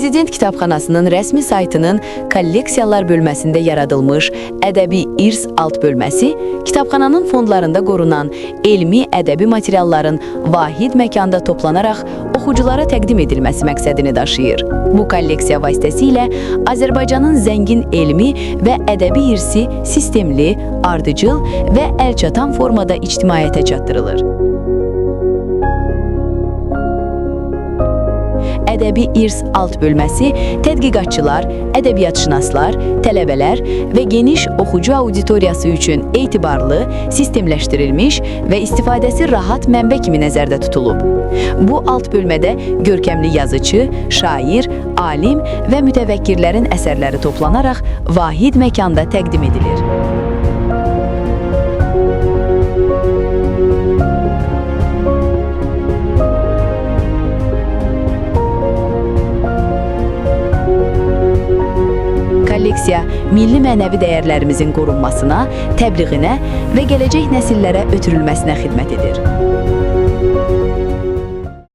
Prezident Kitabxanasının rəsmi saytının kolleksiyalar bölməsində yaradılmış ədəbi irs alt bölməsi kitabxananın fondlarında qorunan elmi ədəbi materialların vahid məkanda toplanaraq oxuculara təqdim edilməsi məqsədini daşıyır. Bu kolleksiya vasitəsilə Azərbaycanın zəngin elmi və ədəbi irsi sistemli, ardıcıl və əlçatan formada ictimaiyyətə çatdırılır. Ədəbi irs alt bölməsi tədqiqatçılar, ədəbiyyatşünaslar, tələbələr və geniş oxucu auditoriyası üçün etibarlı, sistemləşdirilmiş və istifadəsi rahat mənbə kimi nəzərdə tutulub. Bu alt bölmədə görkəmli yazıcı, şair, alim və mütəvəkkirlərin əsərləri toplanaraq vahid məkanda təqdim edilir. Kolleksiya milli mənəvi dəyərlərimizin qorunmasına, təbliğinə və gələcək nəsillərə ötürülməsinə xidmət edir.